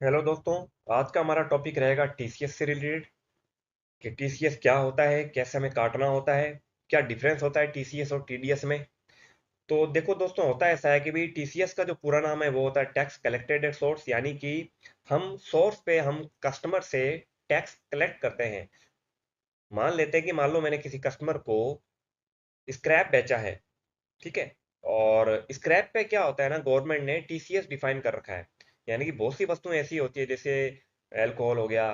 Hello दोस्तों। आज का हमारा टॉपिक रहेगा टीसीएस से रिलेटेड कि टीसीएस क्या होता है, कैसे हमें काटना होता है, क्या डिफरेंस होता है टीसीएस और टीडीएस में। तो देखो दोस्तों, होता ऐसा है कि भाई टीसीएस का जो पूरा नाम है वो होता है टैक्स कलेक्टेड एट सोर्स, यानी कि हम सोर्स पे हम कस्टमर से टैक्स कलेक्ट करते हैं। मान लो मैंने किसी कस्टमर को स्क्रैप बेचा है, ठीक है। और स्क्रैप पे क्या होता है ना, गवर्नमेंट ने टीसीएस डिफाइन कर रखा है। यानी कि बहुत सी वस्तुएं ऐसी होती है जैसे अल्कोहल हो गया,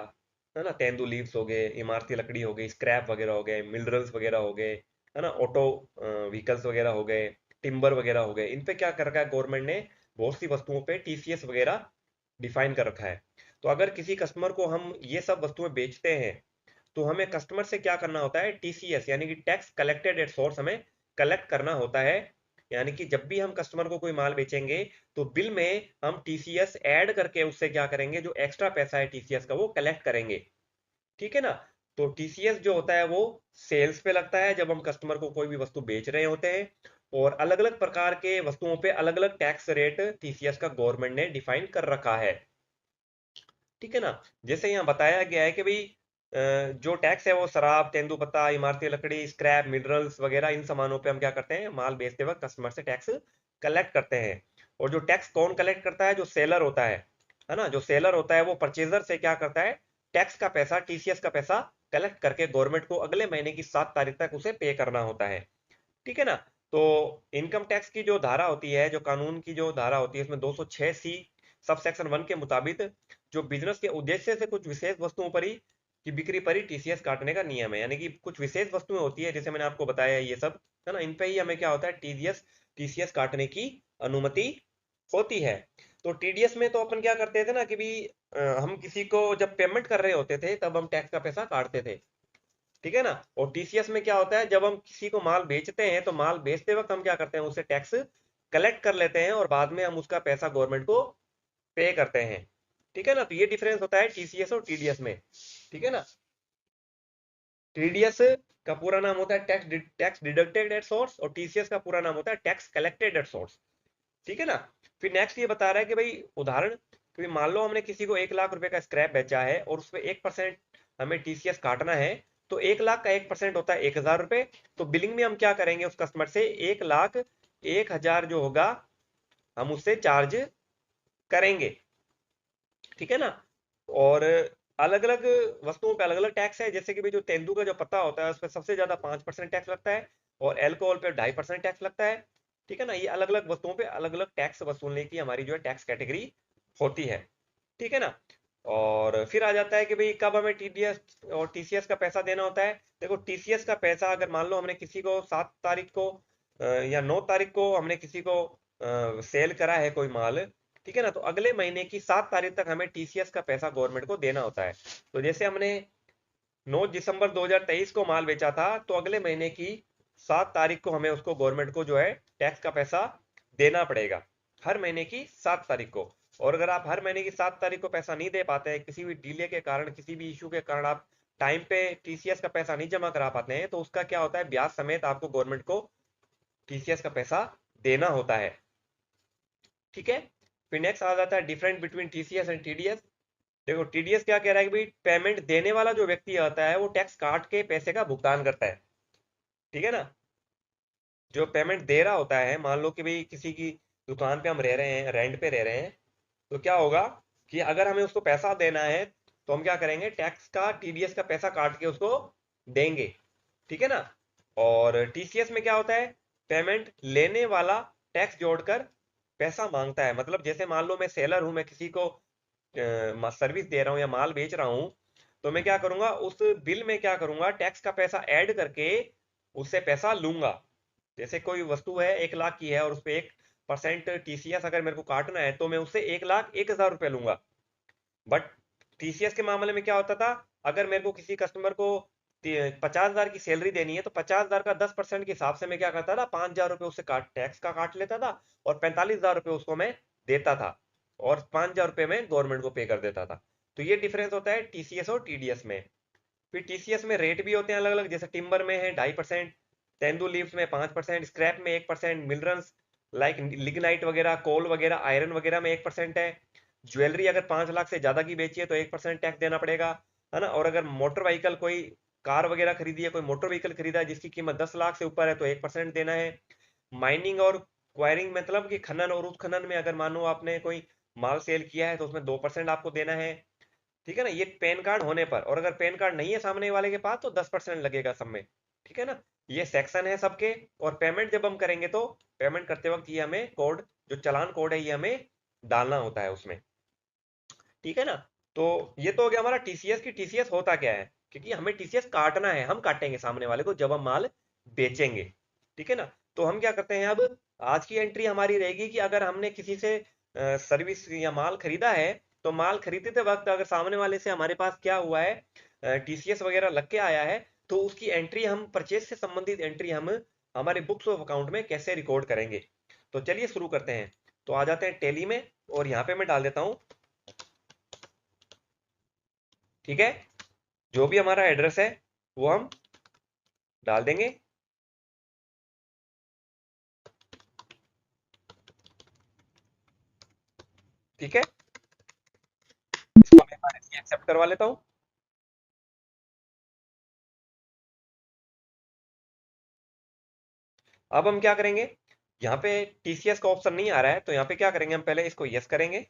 है ना, तेंदू लीव्स हो गए, इमारती लकड़ी हो गई, स्क्रैप वगैरह हो गए, मिनरल्स वगैरह हो गए, है ना, ऑटो व्हीकल्स वगैरह हो गए, टिम्बर वगैरह हो गए। इन पे क्या कर रखा है गवर्नमेंट ने, बहुत सी वस्तुओं पे टीसीएस वगैरह डिफाइन कर रखा है। तो अगर किसी कस्टमर को हम ये सब वस्तुएं बेचते हैं तो हमें कस्टमर से क्या करना होता है, टीसीएस यानी कि टैक्स कलेक्टेड एट सोर्स हमें कलेक्ट करना होता है। यानी कि जब भी हम कस्टमर को कोई माल बेचेंगे तो बिल में हम टीसीएस ऐड करके उससे क्या करेंगे, जो एक्स्ट्रा पैसा है टीसीएस का वो कलेक्ट करेंगे। ठीक है ना। तो टीसीएस जो होता है वो सेल्स पे लगता है जब हम कस्टमर को कोई भी वस्तु बेच रहे होते हैं। और अलग अलग प्रकार के वस्तुओं पे अलग अलग टैक्स रेट टीसीएस का गवर्नमेंट ने डिफाइन कर रखा है। ठीक है ना। जैसे यहाँ बताया गया है कि भाई जो टैक्स है वो शराब, तेंदुपत्ता, इमारती लकड़ी, स्क्रैप, मिनरल्स वगैरह इन सामानों पे हम क्या करते हैं, माल बेचते वक्त कस्टमर से टैक्स कलेक्ट करते हैं। और जो टैक्स कौन कलेक्ट करता है, जो सेलर होता है ना, जो सेलर होता है वो परचेजर से क्या करता है, टैक्स का पैसा, टीसीएस का पैसा कलेक्ट करके गवर्नमेंट को अगले महीने की 7 तारीख तक उसे पे करना होता है। ठीक है ना। तो इनकम टैक्स की जो धारा होती है, जो कानून की जो धारा होती है, इसमें 206 सी सब सेक्शन 1 के मुताबिक जो बिजनेस के उद्देश्य से कुछ विशेष वस्तुओं पर ही की बिक्री पर ही टीसीएस काटने का नियम है। यानी कि कुछ विशेष वस्तुएं होती है जैसे मैंने आपको बताया ये सब, है ना, इन पे ही हमें क्या होता है, टीडीएस टीसीएस काटने की अनुमति होती है। तो टीडीएस में तो अपन क्या करते थे ना कि भी हम किसी को जब पेमेंट कर रहे होते थे तब हम टैक्स का पैसा काटते थे। ठीक है ना। और टीसीएस में क्या होता है, जब हम किसी को माल बेचते हैं तो माल बेचते वक्त हम क्या करते हैं, उससे टैक्स कलेक्ट कर लेते हैं और बाद में हम उसका पैसा गवर्नमेंट को पे करते हैं। ठीक है ना। तो ये डिफरेंस होता है टीसीएस और टीडीएस में। ठीक है ना। टीडीएस का पूरा नाम होता है tax tax deducted at source और टीसीएस का पूरा नाम होता है टैक्स कलेक्टेड एट सोर्स। ठीक है ना। फिर नेक्स्ट ये बता रहा है कि भाई उदाहरण कि मान लो हमने किसी को 1 लाख रुपए का स्क्रैप बेचा है और उस पर 1% हमें टीसीएस काटना है। तो 1 लाख का 1% होता है 1,000 रुपए। तो बिलिंग में हम क्या करेंगे, उस कस्टमर से 1,01,000 जो होगा हम उससे चार्ज करेंगे। ठीक है ना। और अलग अलग वस्तुओं पे अलग अलग टैक्स है, जैसे कि भाई जो तेंदू का जो पत्ता होता है उस पर सबसे ज्यादा 5% टैक्स लगता है और एल्कोहल पे 2.5% टैक्स लगता है। ठीक है ना। ये अलग अलग वस्तुओं पे अलग अलग टैक्स वसूलने की हमारी जो है टैक्स कैटेगरी होती है। ठीक है ना। और फिर आ जाता है कि भाई कब हमें टीडीएस और टीसीएस का पैसा देना होता है। देखो टीसीएस का पैसा अगर मान लो हमने किसी को 7 तारीख को या 9 तारीख को हमने किसी को सेल करा है कोई माल, ठीक है ना, तो अगले महीने की 7 तारीख तक हमें टीसीएस का पैसा गवर्नमेंट को देना होता है। तो जैसे हमने 9 दिसंबर 2023 को माल बेचा था तो अगले महीने की 7 तारीख को हमें उसको गवर्नमेंट को जो है टैक्स का पैसा देना पड़ेगा, हर महीने की 7 तारीख को। और अगर आप हर महीने की 7 तारीख को पैसा नहीं दे पाते हैं, किसी भी डिले के कारण, किसी भी इशू के कारण आप टाइम पे टीसीएस का पैसा नहीं जमा करा पाते हैं, तो उसका क्या होता है, ब्याज समेत आपको गवर्नमेंट को टीसीएस का पैसा देना होता है। ठीक है। फिर नेक्स्ट आ जाता है different between TCS and TDS. देखो टीडीएस क्या कह रहा है कि भाई पेमेंट देने वाला जो व्यक्ति आता है वो टैक्स काट के पैसे का भुगतान करता है। ठीक है ना। जो पेमेंट दे रहा होता है, मान लो कि भाई किसी की दुकान पे हम रह रहे हैं, रेंट पे रह रहे हैं, तो क्या होगा कि अगर हमें उसको पैसा देना है तो हम क्या करेंगे, टैक्स का टीडीएस का पैसा काट के उसको देंगे। ठीक है ना। और टीसीएस में क्या होता है, पेमेंट लेने वाला टैक्स जोड़कर पैसा मांगता है। मतलब जैसे मान लो मैं सेलर हूं, मैं किसी को सर्विस दे रहा हूँ या माल बेच रहा हूँ, तो मैं क्या करूंगा, उस बिल में क्या करूंगा, टैक्स का पैसा ऐड करके उससे पैसा लूंगा। जैसे कोई वस्तु है 1 लाख की है और उस पर 1% टीसीएस अगर मेरे को काटना है तो मैं उससे 1,01,000 रुपये लूंगा। बट टीसीएस के मामले में क्या होता था, अगर मेरे को किसी कस्टमर को 50,000 की सैलरी देनी है तो 50,000 का 10% के हिसाब से मैं क्या करता था, 5,000 रुपये उससे काट टैक्स का काट लेता था और 45,000 रुपये उसको मैं देता था और 5,000 रुपये में गवर्नमेंट को पे कर देता था। तो ये डिफरेंस होता है टीसीएस और टीडीएस में। फिर टीसीएस में रेट भी होते हैं अलग अलग, जैसे टिम्बर में है 2.5%, तेंदू लीव्स में 5%, स्क्रैप में 1%, मिनरल्स लाइक लिग्नाइट वगैरह, कोल वगैरह, आयरन वगैरह में 1% है, ज्वेलरी अगर 5 लाख से ज्यादा की बेची है तो 1% टैक्स देना पड़ेगा, है ना। और अगर मोटर व्हीकल, कोई कार वगैरह खरीदी है, कोई मोटर व्हीकल खरीदा है जिसकी कीमत 10 लाख से ऊपर है तो 1% देना है। माइनिंग और क्वायरिंग मतलब कि खनन और उत्खनन में अगर मानो आपने कोई माल सेल किया है तो उसमें 2% आपको देना है, ठीक है ना। ये पैन कार्ड होने पर, और अगर पैन कार्ड नहीं है सामने वाले के पास तो 10% लगेगा सब में, ठीक है ना। ये सेक्शन है सबके। और पेमेंट जब हम करेंगे तो पेमेंट करते वक्त ये हमें कोड, जो चालान कोड है, ये हमें डालना होता है उसमें, ठीक है ना। तो ये तो हो गया हमारा टीसीएस की टीसीएस होता क्या है, क्योंकि हमें टीसीएस काटना है, हम काटेंगे सामने वाले को जब हम माल बेचेंगे, ठीक है ना। तो हम क्या करते हैं, अब आज की एंट्री हमारी रहेगी कि अगर हमने किसी से सर्विस या माल खरीदा है, तो माल खरीदते वक्त अगर सामने वाले से हमारे पास क्या हुआ है, टीसीएस वगैरह लग के आया है, तो उसकी एंट्री हम, परचेज से संबंधित एंट्री हम हमारे बुक्स ऑफ अकाउंट में कैसे रिकॉर्ड करेंगे। तो चलिए शुरू करते हैं। तो आ जाते हैं टैली में, और यहाँ पे मैं डाल देता हूँ, ठीक है, जो भी हमारा एड्रेस है वो हम डाल देंगे, ठीक है। इसको मैं एक्सेप्ट करवा लेता हूँ। अब हम क्या करेंगे, यहाँ पे टीसीएस का ऑप्शन नहीं आ रहा है, तो यहाँ पे क्या करेंगे, हम पहले इसको यस करेंगे,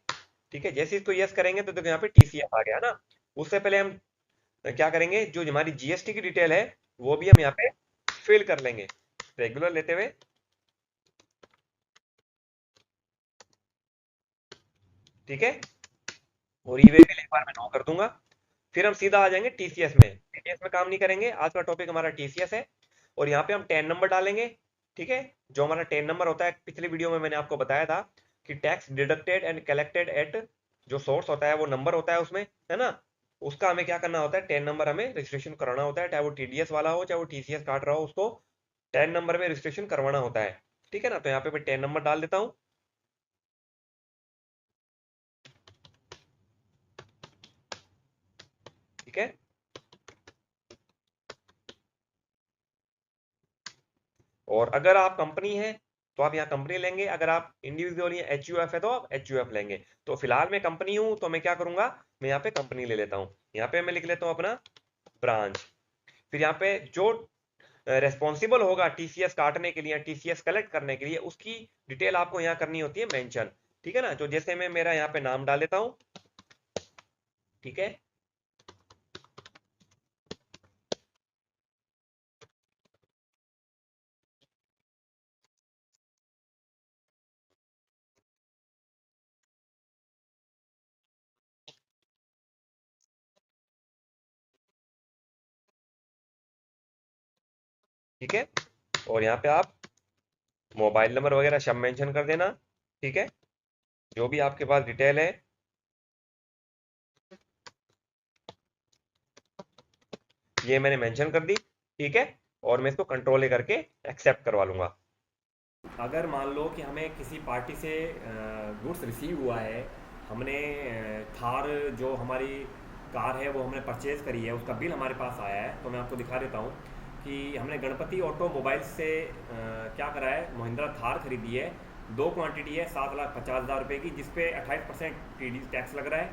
ठीक है। जैसे इसको यस करेंगे तो देखो यहाँ पे टीसीएस आ गया ना। उससे पहले हम क्या करेंगे, जो हमारी जीएसटी की डिटेल है वो भी हम यहाँ पे फिल कर लेंगे रेगुलर लेते हुए, ठीक है। और ई वे बिल एक बार मैं नो कर दूंगा। फिर हम सीधा आ जाएंगे टीसीएस में। टीसीएस में काम नहीं करेंगे, आज का टॉपिक हमारा टीसीएस है। और यहाँ पे हम टेन नंबर डालेंगे, ठीक है। जो हमारा टेन नंबर होता है, पिछली वीडियो में मैंने आपको बताया था कि tax deducted and collected at, जो सोर्स होता है वो नंबर होता है उसमें, है ना। उसका हमें क्या करना होता है, टेन नंबर हमें रजिस्ट्रेशन कराना होता है, चाहे वो टीडीएस वाला हो चाहे वो टीसीएस काट रहा हो, उसको टेन नंबर में रजिस्ट्रेशन करवाना होता है, ठीक है ना। तो यहाँ पे मैं टेन नंबर डाल देता हूँ, ठीक है। और अगर आप कंपनी है तो आप यहाँ कंपनी लेंगे, अगर आप इंडिविजुअल या एचयूएफ है तो आप एचयूएफ लेंगे। तो फिलहाल मैं कंपनी हूं तो मैं क्या करूंगा, मैं यहाँ पे कंपनी ले लेता हूँ। यहाँ पे मैं लिख लेता हूँ अपना ब्रांच। फिर यहाँ पे जो रेस्पॉन्सिबल होगा टीसीएस काटने के लिए, टीसीएस कलेक्ट करने के लिए, उसकी डिटेल आपको यहाँ करनी होती है मेंशन, ठीक है ना। जो जैसे मैं मेरा यहाँ पे नाम डाल देता हूँ, ठीक है। ठीक है। और यहाँ पे आप मोबाइल नंबर वगैरह सब मेंशन कर देना, ठीक है। जो भी आपके पास डिटेल है ये मैंने मेंशन कर दी, ठीक है। और मैं इसको कंट्रोल करके एक्सेप्ट करवा लूंगा। अगर मान लो कि हमें किसी पार्टी से गुड्स रिसीव हुआ है, हमने थार जो हमारी कार है वो हमने परचेज करी है, उसका बिल हमारे पास आया है, तो मैं आपको दिखा देता हूँ कि हमने गणपति ऑटोमोबाइल से क्या करा है, महिंद्रा थार खरीदी है। दो क्वांटिटी है, 7,50,000 रुपये की, जिसपे 28% टीडी टैक्स लग रहा है।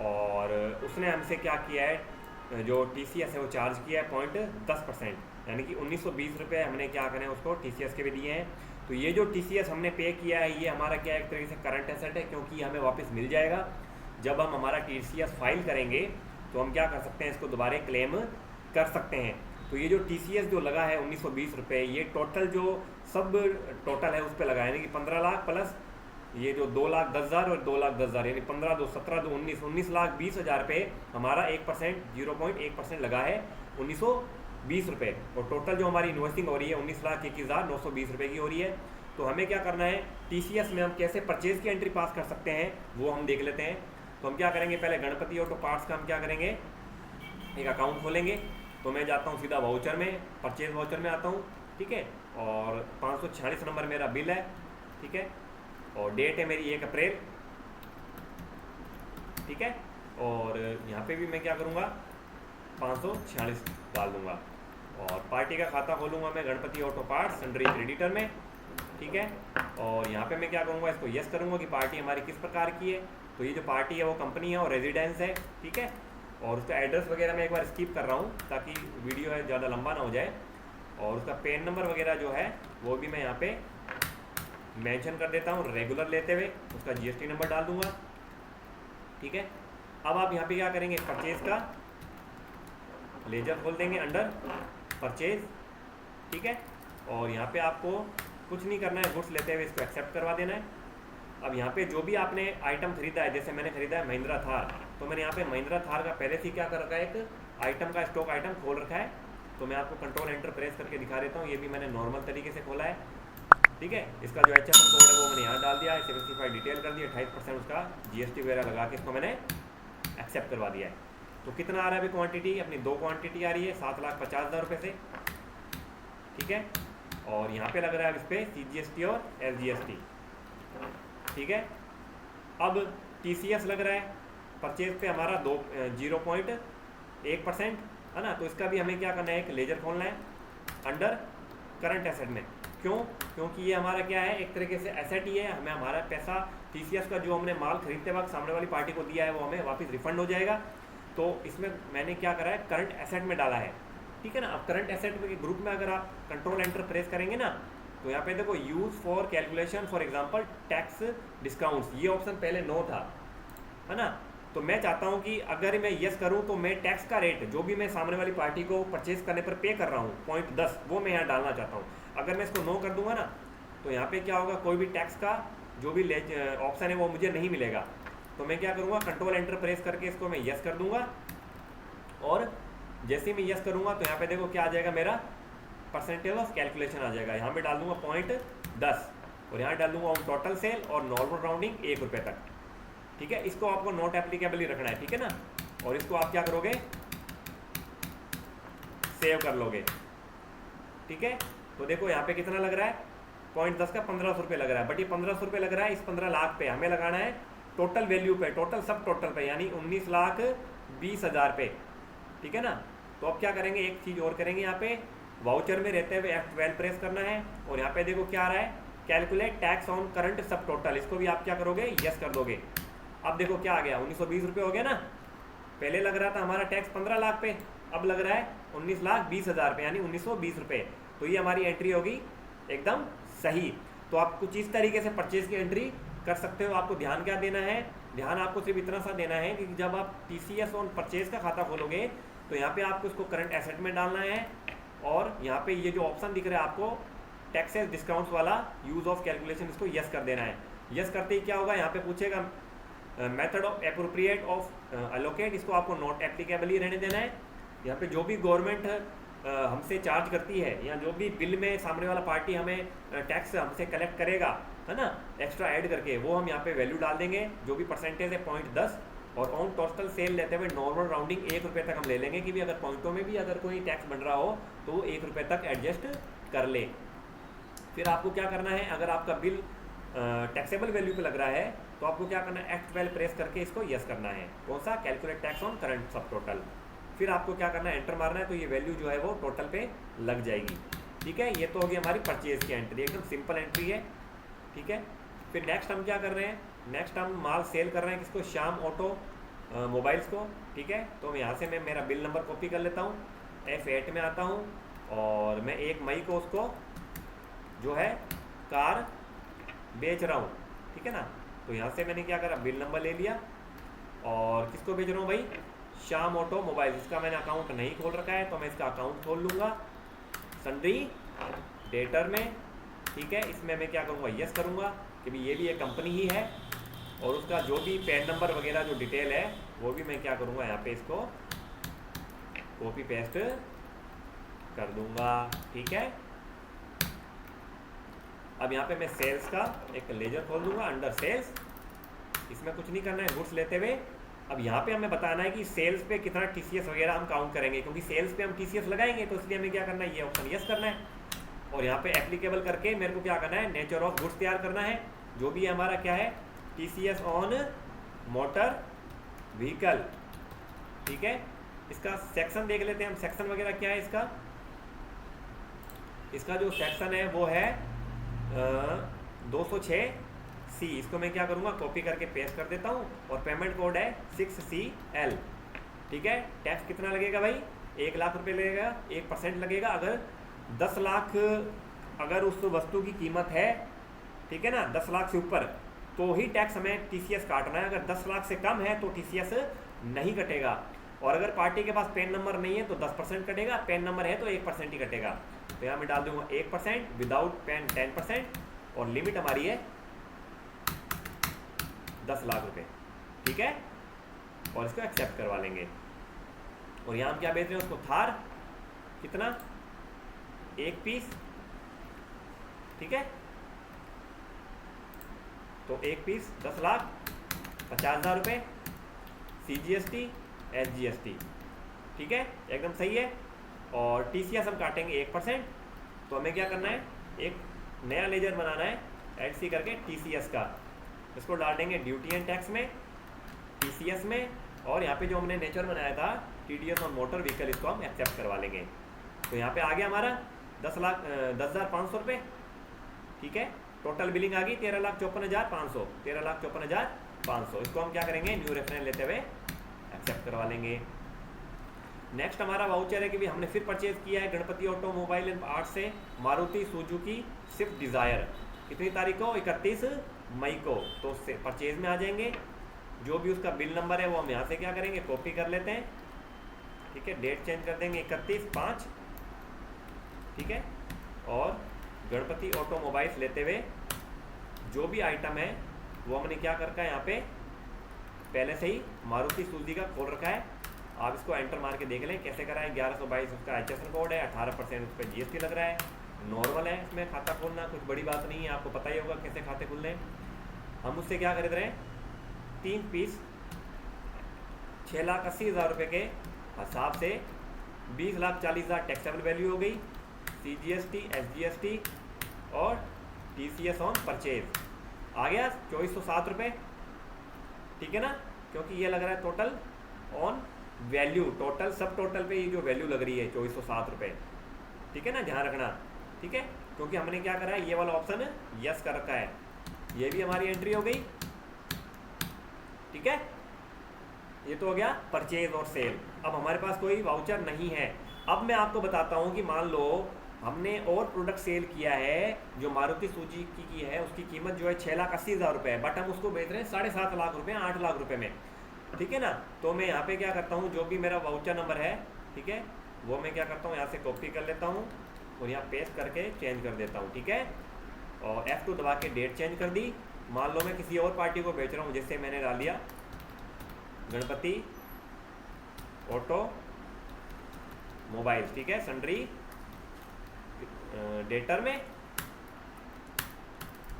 और उसने हमसे क्या किया है, जो टीसीएस है वो चार्ज किया है 0.10%, यानी कि 1920 रुपये हमने क्या करें उसको टीसीएस के भी दिए हैं। तो ये जो टीसीएस हमने पे किया है ये हमारा क्या एक तरीके से करंट एसेट है, क्योंकि हमें वापस मिल जाएगा जब हम हमारा टीसीएस फाइल करेंगे। तो हम क्या कर सकते हैं, इसको दोबारा क्लेम कर सकते हैं। तो ये जो टीसीएस जो लगा है 1920 रुपये, ये टोटल जो सब टोटल है उस पर लगा है, यानी कि 15 लाख प्लस ये जो 2,10,000 और 2,10,000, यानी 15 2 17 2 19 19,20,000 पे हमारा 1%, 0.1% लगा है 1920 रुपये। और टोटल जो हमारी इन्वेस्टिंग हो रही है 19,21,920 रुपये की हो रही है। तो हमें क्या करना है, टीसीएस में हम कैसे परचेज की एंट्री पास कर सकते हैं वो हम देख लेते हैं। तो हम क्या करेंगे, पहले गणपति ऑटो पार्ट्स का हम क्या करेंगे, एक अकाउंट खोलेंगे। तो मैं जाता हूँ सीधा वाउचर में, परचेज वाउचर में आता हूँ, ठीक है। और 546 नंबर मेरा बिल है, ठीक है। और डेट है मेरी 1 अप्रैल, ठीक है। और यहाँ पे भी मैं क्या करूँगा, 546 डाल दूंगा। और पार्टी का खाता खोलूँगा मैं Ganpati auto parts sundry creditor में, ठीक है। और यहाँ पे मैं क्या करूँगा, इसको यस करूँगा कि पार्टी हमारी किस प्रकार की है, तो ये जो पार्टी है वो कंपनी है और रेजिडेंस है, ठीक है। और उसका एड्रेस वगैरह मैं एक बार स्किप कर रहा हूँ ताकि वीडियो है ज़्यादा लंबा ना हो जाए। और उसका पेन नंबर वगैरह जो है वो भी मैं यहाँ पे मेंशन कर देता हूँ रेगुलर लेते हुए, उसका जीएसटी नंबर डाल दूंगा, ठीक है। अब आप यहाँ पे क्या करेंगे, परचेज का लेजर खोल देंगे अंडर परचेज, ठीक है। और यहाँ पे आपको कुछ नहीं करना है, गुड्स लेते हुए इसको एक्सेप्ट करवा देना है। अब यहाँ पे जो भी आपने आइटम खरीदा है, जैसे मैंने खरीदा है महिंद्रा थार, तो मैंने यहाँ पे महिंद्रा थार का पहले से क्या कर रखा है, एक आइटम का स्टॉक आइटम खोल रखा है। तो मैं आपको कंट्रोल एंटर प्रेस करके दिखा देता हूँ। ये भी मैंने नॉर्मल तरीके से खोला है, ठीक है। इसका जो HFN कोड है वो मैंने यहाँ डाल दिया है, स्पेसिफाइड डिटेल कर दिया, 28% उसका GST वगैरह लगा के इसको मैंने एक्सेप्ट करवा दिया है। तो कितना आ रहा है अभी क्वांटिटी, अपनी 2 क्वांटिटी आ रही है 7,50,000 रुपये से, ठीक है। और यहाँ पे लग रहा है इस पर CGST और SGST, ठीक है। अब TCS लग रहा है परचेज पे हमारा 0.1% है ना। तो इसका भी हमें क्या करना है, एक लेजर खोलना है अंडर करंट एसेट में। क्यों, क्योंकि ये हमारा क्या है, एक तरीके से एसेट ही है। हमें हमारा पैसा TCS का जो हमने माल खरीदते वक्त सामने वाली पार्टी को दिया है वो हमें वापस रिफंड हो जाएगा। तो इसमें मैंने क्या करा है, करंट एसेट में डाला है, ठीक है ना। अब करंट एसेट के ग्रुप में अगर आप कंट्रोल एंटर प्रेस करेंगे ना, तो यहाँ पे देखो use for calculation for example tax discounts, ये ऑप्शन पहले नो था, है ना। तो मैं चाहता हूँ कि अगर मैं यस करूँ तो मैं टैक्स का रेट जो भी मैं सामने वाली पार्टी को परचेज करने पर पे कर रहा हूँ 0.10, वो मैं यहाँ डालना चाहता हूँ। अगर मैं इसको नो कर दूंगा ना, तो यहाँ पे क्या होगा, कोई भी टैक्स का जो भी ऑप्शन है वो मुझे नहीं मिलेगा। तो मैं क्या करूँगा, कंट्रोल एंटर प्रेस करके इसको मैं यस कर दूंगा। और जैसे ही मैं यस करूँगा तो यहाँ पे देखो क्या आ जाएगा, मेरा परसेंटेज ऑफ कैलकुलेशन आ जाएगा। यहाँ पे डाल दूंगा 0.10 और यहाँ डाल दूंगा ऑन टोटल सेल और नॉर्मल राउंडिंग 1 रुपये तक, ठीक है। इसको आपको नॉट एप्लीकेबल ही रखना है, ठीक है ना। और इसको आप क्या करोगे, सेव कर लोगे, ठीक है। तो देखो यहाँ पे कितना लग रहा है, 0.10 का 1500 रुपये लग रहा है। बट ये 1500 रुपये लग रहा है इस 15 लाख पे, हमें लगाना है टोटल वैल्यू पे, टोटल सब टोटल पे, यानी 19,20,000 पे, ठीक है ना। तो अब क्या करेंगे, एक चीज़ और करेंगे, यहाँ पे वाउचर में रहते हुए F12 प्रेस करना है। और यहाँ पे देखो क्या आ रहा है, कैलकुलेट टैक्स ऑन करंट सब टोटल, इसको भी आप क्या करोगे, यस कर दोगे। अब देखो क्या आ गया, 1920 रुपये हो गया ना। पहले लग रहा था हमारा टैक्स 15 लाख पे, अब लग रहा है 19,20,000 पे, यानी 1920 रुपये। तो ये हमारी एंट्री होगी एकदम सही। तो आप कुछ इस तरीके से परचेज की एंट्री कर सकते हो। आपको ध्यान क्या देना है, ध्यान आपको सिर्फ इतना सा देना है कि जब आप TCS ऑन परचेज का खाता खोलोगे तो यहाँ पे आपको इसको करंट एसेट में डालना है। और यहाँ पे ये जो ऑप्शन दिख रहा है आपको टैक्सेस डिस्काउंट्स वाला यूज ऑफ कैलकुलेशन, इसको यस कर देना है। यस करते ही क्या होगा, यहाँ पे पूछेगा method of appropriate of allocate, इसको आपको नॉट एप्लीकेबल ही रहने देना है। यहाँ पे जो भी गवर्नमेंट हमसे चार्ज करती है या जो भी बिल में सामने वाला पार्टी हमें टैक्स हमसे कलेक्ट करेगा, है ना, एक्स्ट्रा ऐड करके, वो हम यहाँ पे वैल्यू डाल देंगे। जो भी परसेंटेज है 0.10 और ऑन टोटल सेल लेते हुए नॉर्मल राउंडिंग 1 रुपये तक हम ले लेंगे कि भी अगर पॉइंटों में भी अगर कोई टैक्स बन रहा हो तो वो 1 रुपये तक एडजस्ट कर ले। फिर आपको क्या करना है, अगर आपका बिल टैक्सेबल वैल्यू पे लग रहा है तो आपको क्या करना है, F12 प्रेस करके इसको यस करना है। कौन सा, कैलकुलेट टैक्स ऑन करंट सब टोटल। फिर आपको क्या करना है, एंटर मारना है, तो ये वैल्यू जो है वो टोटल पे लग जाएगी, ठीक है। ये तो होगी हमारी परचेज की एंट्री, एकदम सिंपल एंट्री है, ठीक है। फिर नेक्स्ट हम क्या कर रहे हैं, नेक्स्ट हम माल सेल कर रहे हैं किसको, श्याम ऑटो मोबाइल्स को, ठीक है। तो यहाँ से मैं मेरा बिल नंबर कॉपी कर लेता हूँ, F8 में आता हूँ और मैं 1 मई को उसको जो है कार बेच रहा हूँ, ठीक है ना। तो यहाँ से मैंने क्या करा, बिल नंबर ले लिया और किसको बेच रहा हूँ भाई, श्याम ऑटो मोबाइल। इसका मैंने अकाउंट नहीं खोल रखा है तो मैं इसका अकाउंट खोल लूँगा सन्ड्री डेटर में, ठीक है। इसमें मैं क्या करूँगा, यस करूँगा कि भाई ये भी एक कंपनी ही है। और उसका जो भी पैन नंबर वगैरह जो डिटेल है वो भी मैं क्या करूँगा, यहाँ पे इसको कॉपी पेस्ट कर दूँगा, ठीक है। अब यहाँ पे मैं सेल्स का एक लेजर खोल दूँगा अंडर सेल्स। इसमें कुछ नहीं करना है, गुड्स लेते हुए। अब यहाँ पे हमें बताना है कि सेल्स पे कितना TCS वगैरह हम काउंट करेंगे, क्योंकि सेल्स पे हम TCS लगाएंगे, तो इसलिए हमें क्या करना है, ये ऑप्शन यस करना है। और यहाँ पे एप्लीकेबल करके मेरे को क्या करना है, नेचर ऑफ गुड्स तैयार करना है। जो भी हमारा क्या है, TCS ऑन मोटर व्हीकल, ठीक है। इसका सेक्शन देख लेते हैं हम, सेक्शन वगैरह क्या है इसका। इसका जो सेक्शन है वो है 206 6C, इसको मैं क्या करूँगा, कॉपी करके पेस्ट कर देता हूँ, और पेमेंट कोड है 6CL। ठीक है, टैक्स कितना लगेगा भाई, 1 लाख रुपए लगेगा, 1% लगेगा। अगर 10 लाख अगर उस वस्तु की कीमत है, ठीक है ना, 10 लाख से ऊपर, तो ही टैक्स हमें TCS काटना है। अगर 10 लाख से कम है तो TCS नहीं कटेगा। और अगर पार्टी के पास पैन नंबर नहीं है तो 10% कटेगा, पैन नंबर है तो 1% ही कटेगा। तो यहाँ मैं डाल दूंगा 1%, विदाउट पैन 10%, और लिमिट हमारी है 10 लाख रुपए। ठीक है, और इसको एक्सेप्ट करवा लेंगे। और यहाँ हम क्या बेच रहे हैं उसको, थार, कितना, 1 पीस। ठीक है, तो 1 पीस 10,50,000 रुपये, CGST SGST। ठीक है, एकदम सही है। और TCS हम काटेंगे 1%। तो हमें क्या करना है, एक नया लेजर बनाना है ऐड करके TCS का, इसको डाल देंगे ड्यूटी एंड टैक्स में, TCS में, और यहाँ पे जो हमने नेचर बनाया था TDS और मोटर व्हीकल, इसको हम एक्सेप्ट करवा लेंगे। तो यहाँ पे आ गया हमारा 10,05,000 रुपये। ठीक है, टोटल बिलिंग आ गई 13,54,500, 13,54,500। इसको हम क्या करेंगे, न्यू रेफरेंस लेते हुए एक्सेप्ट करवा लेंगे। नेक्स्ट हमारा वाउचर है कि भी हमने फिर परचेज किया है गणपति ऑटोमोबाइल एंड आर्ट से मारुति सुजुकी स्विफ्ट डिज़ायर। कितनी तारीख को, 31 मई को। तो परचेज में आ जाएंगे, जो भी उसका बिल नंबर है वो हम यहाँ से क्या करेंगे, कॉपी कर लेते हैं। ठीक है, डेट चेंज कर देंगे 31/5। ठीक है, और गणपति ऑटोमोबाइल्स लेते हुए जो भी आइटम है वो हमने क्या कर रखा है, यहाँ पे पहले से ही मारुति सुजुकी का खोल रखा है। आप इसको एंटर मार के देख लें कैसे करा है। 1122 उसका HSN कोड है, 18% उस पर GST लग रहा है। नॉर्मल है इसमें खाता खोलना, कुछ बड़ी बात नहीं है, आपको पता ही होगा कैसे खाते खुलने। हम उससे क्या खरीद रहे हैं, 3 पीस 6,80,000 रुपये के हिसाब से 20,40,000 टैक्सेबल वैल्यू हो गई, CGST SGST और TCS ऑन परचेज आ गया 2,407 रुपये। ठीक है ना, क्योंकि ये लग रहा है टोटल ऑन वैल्यू, टोटल सब टोटल पे ये जो वैल्यू लग रही है 2,407 रुपये। ठीक है ना, ध्यान रखना। ठीक है, क्योंकि हमने क्या करा है, ये वाला ऑप्शन यस कर रखा है। ये भी हमारी एंट्री हो गई। ठीक है, ये तो हो गया परचेज और सेल। अब हमारे पास कोई वाउचर नहीं है। अब मैं आपको बताता हूँ कि मान लो हमने और प्रोडक्ट सेल किया है जो मारुति सुजुकी की है, उसकी कीमत जो है 6,80,000 रुपये है, बट हम उसको बेच रहे हैं 7.5 लाख रुपये, 8 लाख रुपये में। ठीक है ना, तो मैं यहाँ पे क्या करता हूँ, जो भी मेरा वाउचर नंबर है, ठीक है, वो मैं क्या करता हूँ, यहाँ से कॉपी कर लेता हूँ और यहाँ पेस्ट करके चेंज कर देता हूँ। ठीक है, और F2 दबा के डेट चेंज कर दी। मान लो मैं किसी और पार्टी को बेच रहा हूँ, जैसे मैंने डाल दिया गणपति ऑटो मोबाइल। ठीक है, सन्ड्री डेटर में,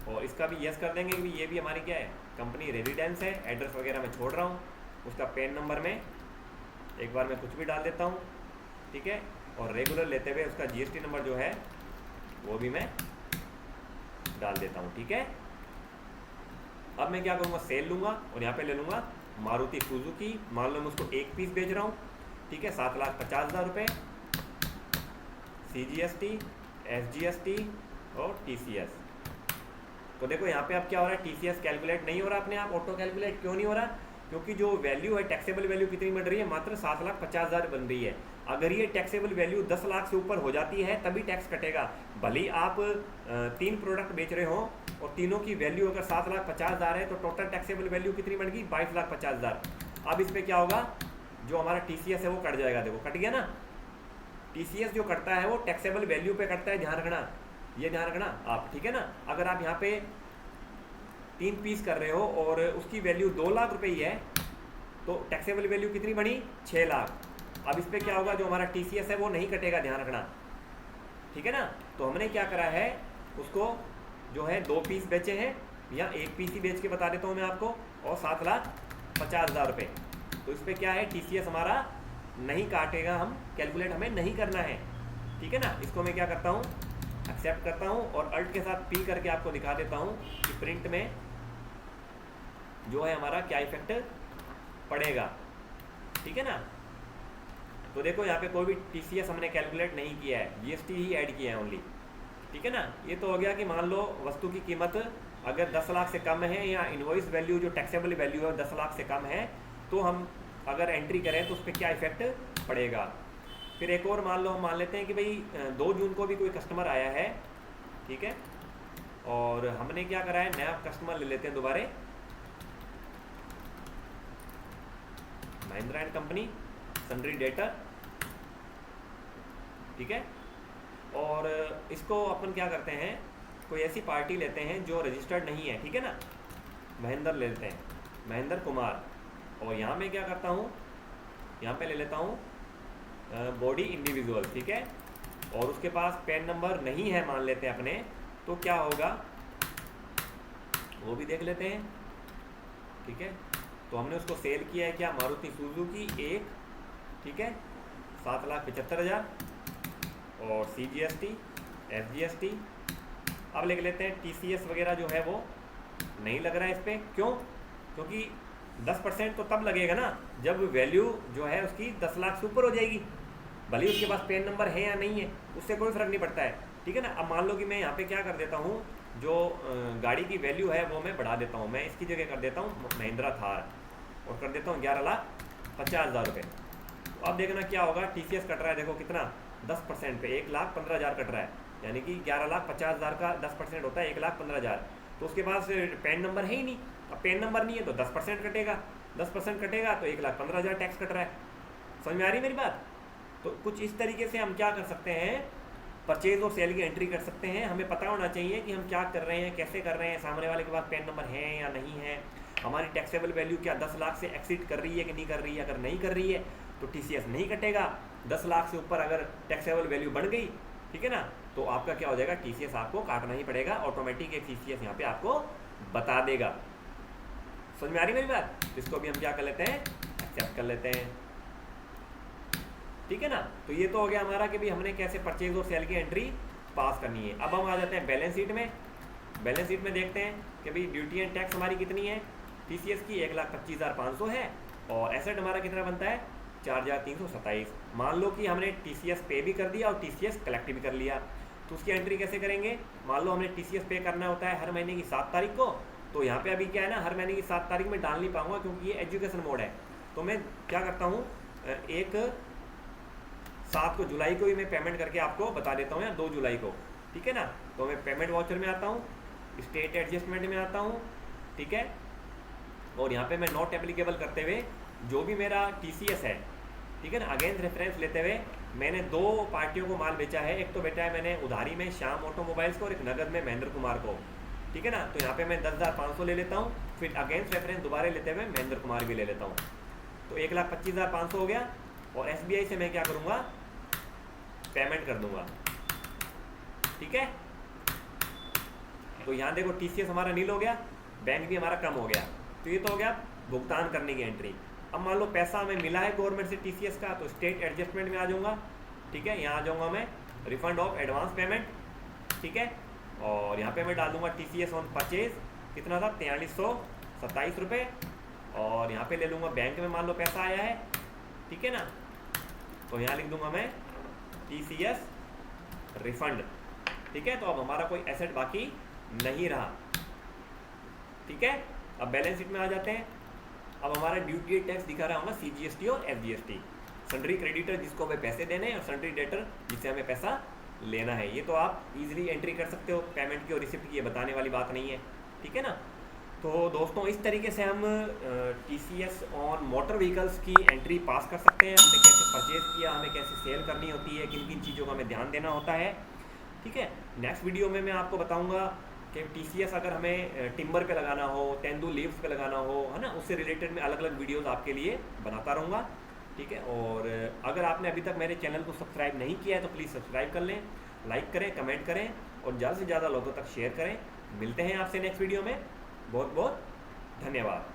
और इसका भी यस कर देंगे कि ये भी हमारी क्या है, कंपनी रेजिडेंस है। एड्रेस वगैरह मैं छोड़ रहा हूँ, उसका पैन नंबर में एक बार मैं कुछ भी डाल देता हूँ। ठीक है, और रेगुलर लेते हुए उसका GST नंबर जो है वो भी मैं डाल देता हूँ। ठीक है, अब मैं क्या करूँगा, सेल लूँगा और यहाँ पे ले लूँगा मारुति सुजुकी। मान लो मैं उसको 1 पीस बेच रहा हूँ। ठीक है, 7,50,000 रुपये, CGST SGST और TCS। तो देखो यहाँ पे अब क्या हो रहा है, TCS कैलकुलेट नहीं हो रहा अपने आप, ऑटो कैलकुलेट क्यों नहीं हो रहा, क्योंकि जो वैल्यू है, टैक्सेबल वैल्यू कितनी बन रही है, मात्र 7,50,000 बन रही है। अगर ये टैक्सेबल वैल्यू 10 लाख से ऊपर हो जाती है तभी टैक्स कटेगा। भले ही आप 3 प्रोडक्ट बेच रहे हो और तीनों की वैल्यू अगर 7,50,000 है तो टोटल टैक्सेबल वैल्यू कितनी बन गई, 22,50,000। अब इस पर क्या होगा, जो हमारा TCS है वो कट जाएगा। देखो कट गया ना, TCS जो कटता है वो टैक्सेबल वैल्यू पे कटता है, ध्यान रखना, ये ध्यान रखना आप। ठीक है ना, अगर आप यहाँ पे 3 पीस कर रहे हो और उसकी वैल्यू 2 लाख रुपए ही है तो टैक्सेबल वैल्यू कितनी बनी, 6 लाख। अब इस पर क्या होगा, जो हमारा TCS है वो नहीं कटेगा, ध्यान रखना। ठीक है ना, तो हमने क्या करा है, उसको जो है 2 पीस बेचे हैं, या 1 पीस ही बेच के बता देता हूँ मैं आपको, और 7,50,000 रुपये। तो इस पर क्या है, TCS हमारा नहीं काटेगा, हम कैलकुलेट हमें नहीं करना है। ठीक है ना, इसको मैं क्या करता हूँ, एक्सेप्ट करता हूँ और अल्ट के साथ P करके आपको दिखा देता हूँ कि प्रिंट में जो है हमारा क्या इफेक्ट पड़ेगा। ठीक है ना, तो देखो यहाँ पे कोई भी TCS हमने कैलकुलेट नहीं किया है, GST ही ऐड किया है ओनली। ठीक है ना, ये तो हो गया कि मान लो वस्तु की कीमत अगर 10 लाख से कम है या इनवॉइस वैल्यू जो टैक्सेबल वैल्यू है 10 लाख से कम है तो हम अगर एंट्री करें तो उस पर क्या इफेक्ट पड़ेगा। फिर एक और मान लो, हम मान लेते हैं कि भाई 2 जून को भी कोई कस्टमर आया है, ठीक है, और हमने क्या करा है, नया कस्टमर ले लेते हैं दोबारा, Mahindra and company, sundry debtor, ठीक है। और इसको अपन क्या करते हैं, कोई ऐसी पार्टी लेते हैं जो रजिस्टर्ड नहीं है, ठीक है ना, महेंद्र ले लेते हैं, महेंद्र कुमार, और यहाँ मैं क्या करता हूँ, यहाँ पे ले लेता हूँ बॉडी इंडिविजुअल, ठीक है, और उसके पास पैन नंबर नहीं है मान लेते हैं अपने, तो क्या होगा वो भी देख लेते हैं, ठीक है। तो हमने उसको सेल किया है क्या, मारुति सुजुकी 1, ठीक है, 7,75,000 और CGST SGST। अब लिख लेते हैं TCS वगैरह जो है वो नहीं लग रहा है इस पर, क्यों, क्योंकि 10% तो तब लगेगा ना जब वैल्यू जो है उसकी 10 लाख से ऊपर हो जाएगी, भले ही उसके पास पैन नंबर है या नहीं है, उससे कोई फर्क नहीं पड़ता है, ठीक है ना। अब मान लो कि मैं यहाँ पे क्या कर देता हूँ, जो गाड़ी की वैल्यू है वो मैं बढ़ा देता हूँ, मैं इसकी जगह कर देता हूँ महिंद्रा थार और कर देता हूँ 11,50,000 रुपये। तो अब देखना क्या होगा, TCS कट रहा है, देखो कितना 10% पे 1,15,000 कट रहा है, यानी कि 11,50,000 का 10% होता है 1,15,000। तो उसके पास पैन नंबर है ही नहीं, अब पैन नंबर नहीं है तो 10% कटेगा, 10% कटेगा तो 1,15,000 टैक्स कट रहा है। समझ में आ रही मेरी बात। तो कुछ इस तरीके से हम क्या कर सकते हैं, परचेज और सेल की एंट्री कर सकते हैं। हमें पता होना चाहिए कि हम क्या कर रहे हैं, कैसे कर रहे हैं, सामने वाले के पास पैन नंबर है या नहीं है, हमारी टैक्सेबल वैल्यू क्या 10 लाख से एक्सीड कर रही है कि नहीं कर रही है। अगर नहीं कर रही है तो TCS नहीं कटेगा, 10 लाख से ऊपर अगर टैक्सेबल वैल्यू बढ़ गई, ठीक है ना, तो आपका क्या हो जाएगा, TCS आपको काटना ही पड़ेगा, ऑटोमेटिक एक TCS यहाँ पे आपको बता देगा। समझ में आ रही मेरी बात। इसको भी हम क्या कर लेते हैं, एक्सेप्ट कर लेते हैं, ठीक है ना। तो ये तो हो गया हमारा कि भाई हमने कैसे परचेज और सेल की एंट्री पास करनी है। अब हम आ जाते हैं बैलेंस शीट में। बैलेंस शीट में देखते हैं कि भाई ड्यूटी एंड टैक्स हमारी कितनी है, TCS की 1,25,500 है और एसेट हमारा कितना बनता है 4,327। मान लो कि हमने TCS पे भी कर दिया और TCS कलेक्ट भी कर लिया, तो उसकी एंट्री कैसे करेंगे। मान लो हमने TCS पे करना होता है हर महीने की 7 तारीख को, तो यहाँ पे अभी क्या है ना, हर महीने की 7 तारीख में डाल नहीं पाऊंगा क्योंकि ये एजुकेशन मोड है। तो मैं क्या करता हूँ, एक 7 को जुलाई को ही मैं पेमेंट करके आपको बता देता हूँ, या 2 जुलाई को, ठीक है ना। तो मैं पेमेंट वाउचर में आता हूँ, स्टेट एडजस्टमेंट में आता हूँ, ठीक है, और यहाँ पे मैं नॉट एप्लीकेबल करते हुए जो भी मेरा TCS है, ठीक है ना, अगेंस्ट रेफरेंस लेते हुए मैंने 2 पार्टियों को माल बेचा है। एक तो बेचा है मैंने उधारी में श्याम ऑटोमोबाइल्स को और एक नगद में महेंद्र कुमार को, ठीक है ना। तो यहाँ पे मैं 10,500 ले लेता हूँ, फिर अगेंस्ट रेफरेंस दोबारा लेते हुए महेंद्र कुमार भी ले लेता हूँ, तो 1,25,500 हो गया। और SBI से मैं क्या करूँगा, पेमेंट कर दूंगा, ठीक है। तो यहाँ देखो TCS हमारा नील हो गया, बैंक भी हमारा कम हो गया, तो ये तो हो गया भुगतान करने की एंट्री। अब मान लो पैसा हमें मिला है गवर्नमेंट से TCS का, तो स्टेट एडजस्टमेंट में आ जाऊंगा, ठीक है, यहाँ आ जाऊंगा मैं रिफंड ऑफ एडवांस पेमेंट, ठीक है, और यहाँ पे मैं डाल दूंगा TCS ऑन परचेज कितना था 4,327 रुपये, और यहाँ पे ले लूँगा बैंक में मान लो पैसा आया है, ठीक है ना, तो यहाँ लिख दूंगा मैं TCS रिफंड, ठीक है। तो अब हमारा कोई एसेट बाकी नहीं रहा, ठीक है। अब बैलेंस शीट में आ जाते हैं। अब हमारा ड्यूटी टैक्स दिखा रहा होगा CGST और SGST, सन्ड्री क्रेडिटर जिसको हमें पैसे देने हैं और सन्ड्री डेटर जिससे हमें पैसा लेना है। ये तो आप इजीली एंट्री कर सकते हो, पेमेंट की और रिसिप्ट की ये बताने वाली बात नहीं है, ठीक है ना। तो दोस्तों इस तरीके से हम TCS ऑन मोटर व्हीकल्स की एंट्री पास कर सकते हैं। हमने कैसे परचेज किया, हमें कैसे सेल करनी होती है, किन किन चीज़ों का हमें ध्यान देना होता है, ठीक है। नेक्स्ट वीडियो में मैं आपको बताऊंगा कि TCS अगर हमें टिम्बर पे लगाना हो, तेंदू लीव्स पे लगाना हो, है ना, उससे रिलेटेड मैं अलग अलग वीडियोस आपके लिए बनाता रहूँगा, ठीक है। और अगर आपने अभी तक मेरे चैनल को सब्सक्राइब नहीं किया है तो प्लीज़ सब्सक्राइब कर लें, लाइक करें, कमेंट करें और ज़्यादा से ज़्यादा लोगों तक शेयर करें। मिलते हैं आपसे नेक्स्ट वीडियो में, बहुत बहुत धन्यवाद।